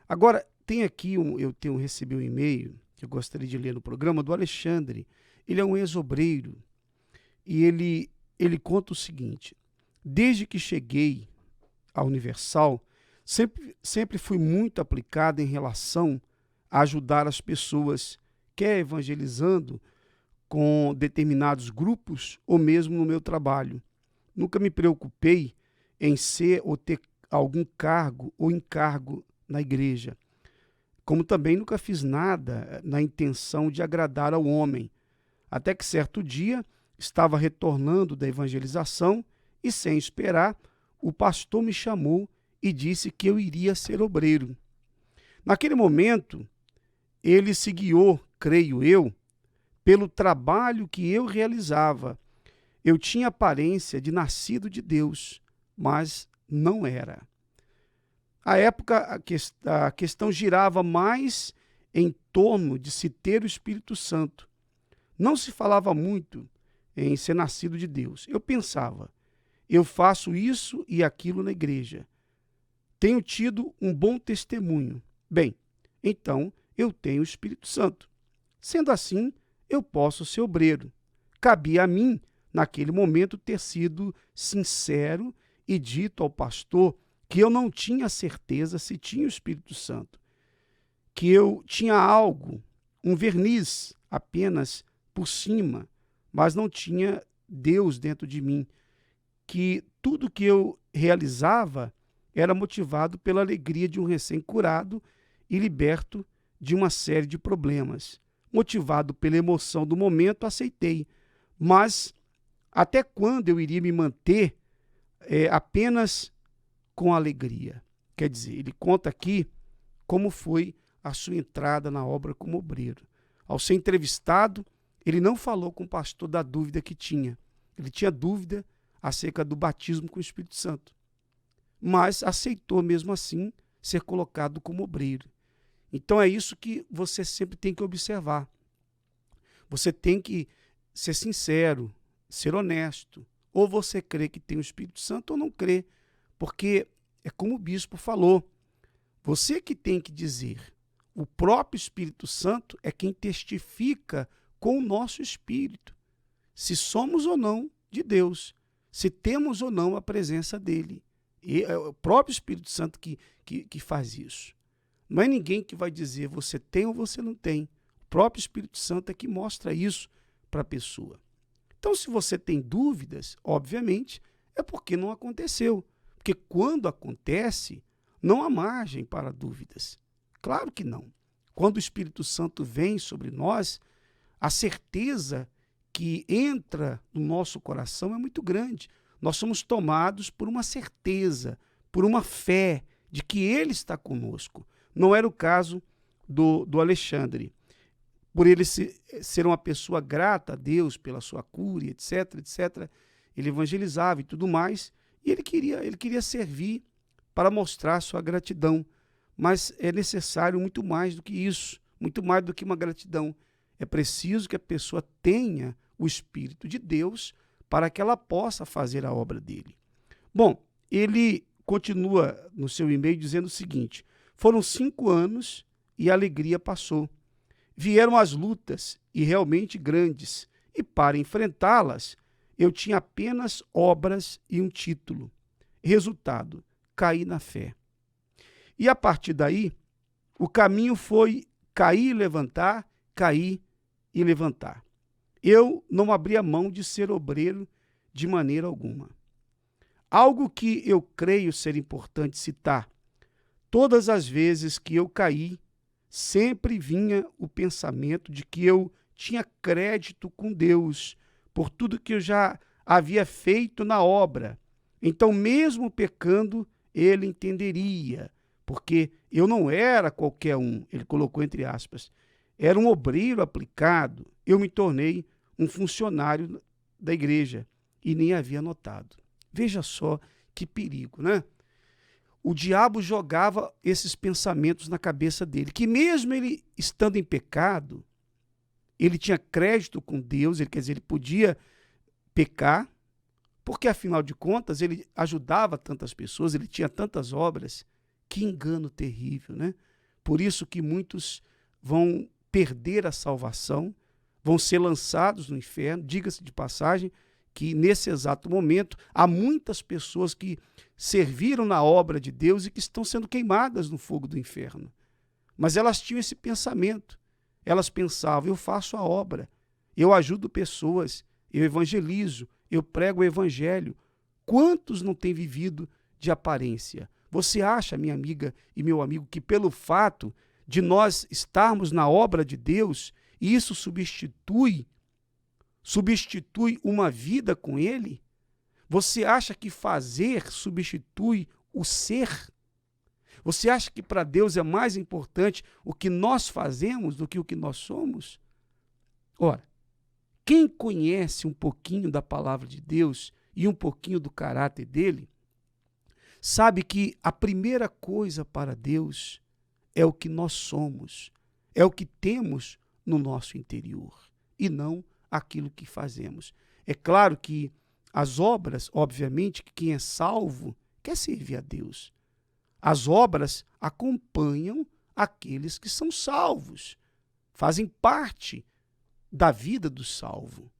Agora, tem aqui eu recebi um e-mail que eu gostaria de ler no programa do Alexandre. Ele é um ex-obreiro e ele conta o seguinte: desde que cheguei à Universal, sempre fui muito aplicado em relação a ajudar as pessoas, quer evangelizando com determinados grupos ou mesmo no meu trabalho. Nunca me preocupei em ser ou ter algum cargo ou encargo na igreja, como também nunca fiz nada na intenção de agradar ao homem, até que certo dia estava retornando da evangelização e, sem esperar, o pastor me chamou e disse que eu iria ser obreiro. Naquele momento, ele se guiou, creio eu, pelo trabalho que eu realizava. Eu tinha aparência de nascido de Deus, mas não era. À época, a questão girava mais em torno de se ter o Espírito Santo. Não se falava muito em ser nascido de Deus. Eu pensava, eu faço isso e aquilo na igreja. Tenho tido um bom testemunho. Bem, então eu tenho o Espírito Santo. Sendo assim, eu posso ser obreiro. Cabia a mim, naquele momento, ter sido sincero e dito ao pastor que eu não tinha certeza se tinha o Espírito Santo, que eu tinha algo, um verniz apenas por cima, mas não tinha Deus dentro de mim, que tudo que eu realizava era motivado pela alegria de um recém-curado e liberto de uma série de problemas. Motivado pela emoção do momento, aceitei. Mas até quando eu iria me manter apenas com alegria? Quer dizer, ele conta aqui como foi a sua entrada na obra como obreiro. Ao ser entrevistado, ele não falou com o pastor da dúvida que tinha. Ele tinha dúvida acerca do batismo com o Espírito Santo, mas aceitou mesmo assim ser colocado como obreiro. Então é isso que você sempre tem que observar. Você tem que ser sincero, ser honesto. Ou você crê que tem o Espírito Santo ou não crê. Porque é como o bispo falou. Você que tem que dizer. O próprio Espírito Santo é quem testifica com o nosso espírito se somos ou não de Deus, se temos ou não a presença dele. E é o próprio Espírito Santo que faz isso. Não é ninguém que vai dizer você tem ou você não tem. O próprio Espírito Santo é que mostra isso para a pessoa. Então, se você tem dúvidas, obviamente, é porque não aconteceu. Porque quando acontece, não há margem para dúvidas. Claro que não. Quando o Espírito Santo vem sobre nós, a certeza que entra no nosso coração é muito grande. Nós somos tomados por uma certeza, por uma fé de que Ele está conosco. Não era o caso do Alexandre. Por ele ser uma pessoa grata a Deus pela sua cura, etc, etc, ele evangelizava e tudo mais, e ele queria servir para mostrar sua gratidão. Mas é necessário muito mais do que isso, muito mais do que uma gratidão. É preciso que a pessoa tenha o Espírito de Deus para que ela possa fazer a obra dele. Bom, ele continua no seu e-mail dizendo o seguinte: foram 5 anos e a alegria passou. Vieram as lutas, e realmente grandes, e para enfrentá-las, eu tinha apenas obras e um título. Resultado, caí na fé. E a partir daí, o caminho foi cair e levantar, cair e levantar. Eu não abria mão de ser obreiro de maneira alguma. Algo que eu creio ser importante citar: todas as vezes que eu caí, sempre vinha o pensamento de que eu tinha crédito com Deus por tudo que eu já havia feito na obra. Então, mesmo pecando, ele entenderia, porque eu não era qualquer um, ele colocou entre aspas, era um obreiro aplicado. Eu me tornei um funcionário da igreja e nem havia notado. Veja só que perigo, né? O diabo jogava esses pensamentos na cabeça dele, que mesmo ele estando em pecado, ele tinha crédito com Deus, quer dizer, ele podia pecar, porque afinal de contas ele ajudava tantas pessoas, ele tinha tantas obras. Que engano terrível, né? por isso que muitos vão perder a salvação, vão ser lançados no inferno. Diga-se de passagem que nesse exato momento há muitas pessoas que serviram na obra de Deus e que estão sendo queimadas no fogo do inferno. Mas elas tinham esse pensamento. Elas pensavam: eu faço a obra, eu ajudo pessoas, eu evangelizo, eu prego o evangelho. Quantos não têm vivido de aparência? Você acha, minha amiga e meu amigo, que pelo fato de nós estarmos na obra de Deus, isso substitui uma vida com Ele? Você acha que fazer substitui o ser? Você acha que para Deus é mais importante o que nós fazemos do que o que nós somos? Ora, quem conhece um pouquinho da palavra de Deus e um pouquinho do caráter dele, sabe que a primeira coisa para Deus é o que nós somos, é o que temos no nosso interior, e não aquilo que fazemos. É claro que as obras, obviamente, que quem é salvo quer servir a Deus. As obras acompanham aqueles que são salvos, fazem parte da vida do salvo.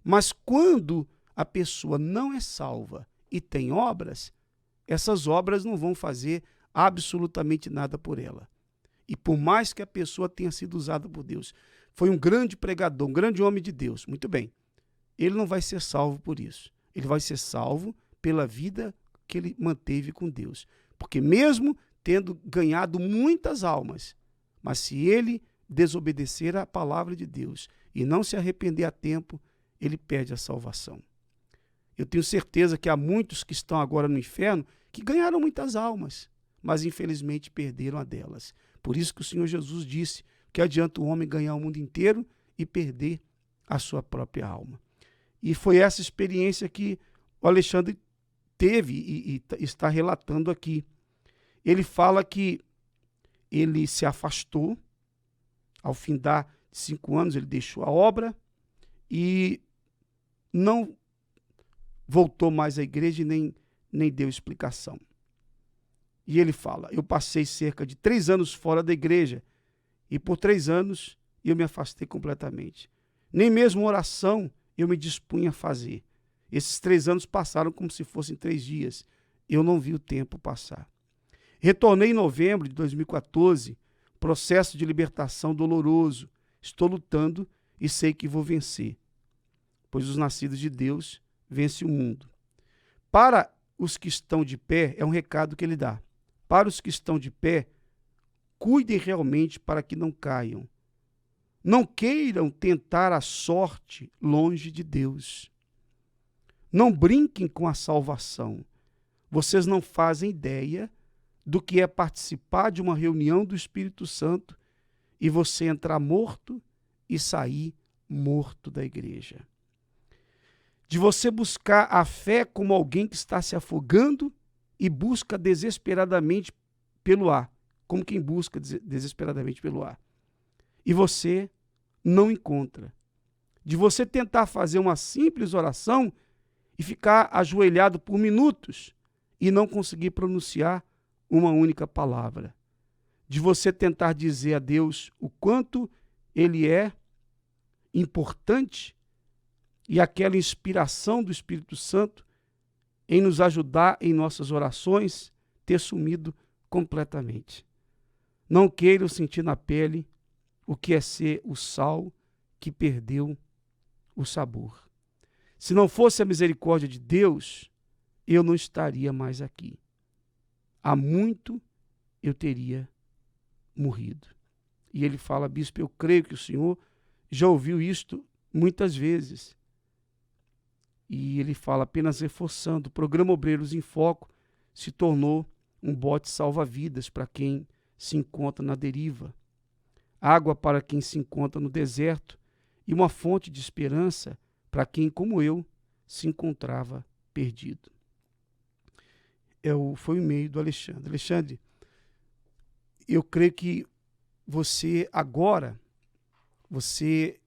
Mas quando a pessoa não é salva e tem obras, essas obras não vão fazer absolutamente nada por ela. E por mais que a pessoa tenha sido usada por Deus, foi um grande pregador, um grande homem de Deus, muito bem, ele não vai ser salvo por isso. Ele vai ser salvo pela vida que ele manteve com Deus. Porque mesmo tendo ganhado muitas almas, mas se ele desobedecer à palavra de Deus e não se arrepender a tempo, ele perde a salvação. Eu tenho certeza que há muitos que estão agora no inferno que ganharam muitas almas, mas infelizmente perderam a delas. Por isso que o Senhor Jesus disse que adianta o homem ganhar o mundo inteiro e perder a sua própria alma. E foi essa experiência que o Alexandre teve e está relatando aqui. Ele fala que ele se afastou, ao findar de 5 anos ele deixou a obra e não voltou mais à igreja e nem deu explicação. E ele fala: eu passei cerca de 3 anos fora da igreja e por 3 anos eu me afastei completamente. Nem mesmo oração eu me dispunha a fazer. Esses 3 anos passaram como se fossem 3 dias. Eu não vi o tempo passar. Retornei em novembro de 2014, processo de libertação doloroso. Estou lutando e sei que vou vencer, pois os nascidos de Deus vencem o mundo. Para os que estão de pé, é um recado que ele dá. Para os que estão de pé, cuidem realmente para que não caiam. Não queiram tentar a sorte longe de Deus. Não brinquem com a salvação. Vocês não fazem ideia do que é participar de uma reunião do Espírito Santo e você entrar morto e sair morto da igreja. De você buscar a fé como alguém que está se afogando e busca desesperadamente pelo ar, como quem busca desesperadamente pelo ar. E você não encontra. De você tentar fazer uma simples oração e ficar ajoelhado por minutos e não conseguir pronunciar uma única palavra. De você tentar dizer a Deus o quanto Ele é importante e aquela inspiração do Espírito Santo em nos ajudar em nossas orações ter sumido completamente. Não queiram sentir na pele o que é ser o sal que perdeu o sabor. Se não fosse a misericórdia de Deus, eu não estaria mais aqui. Há muito eu teria morrido. E ele fala: bispo, eu creio que o senhor já ouviu isto muitas vezes. E ele fala, apenas reforçando, o programa Obreiros em Foco se tornou um bote salva-vidas para quem se encontra na deriva, água para quem se encontra no deserto e uma fonte de esperança para quem, como eu, se encontrava perdido. Foi o e-mail do Alexandre. Alexandre, eu creio que você agora, você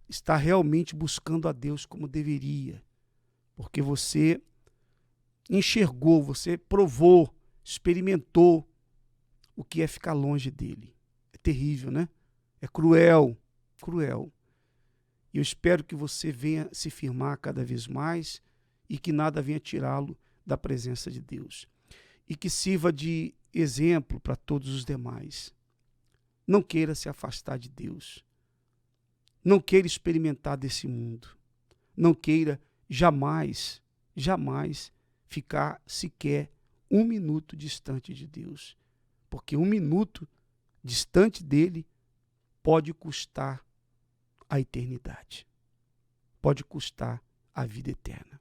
está realmente buscando a Deus como deveria, porque você enxergou, você provou, experimentou o que é ficar longe dele. É terrível, né? É cruel, cruel. E eu espero que você venha se firmar cada vez mais e que nada venha tirá-lo da presença de Deus. E que sirva de exemplo para todos os demais. Não queira se afastar de Deus. Não queira experimentar desse mundo. Não queira jamais, jamais ficar sequer 1 minuto distante de Deus. Porque 1 minuto distante dele pode custar a eternidade. Pode custar a vida eterna.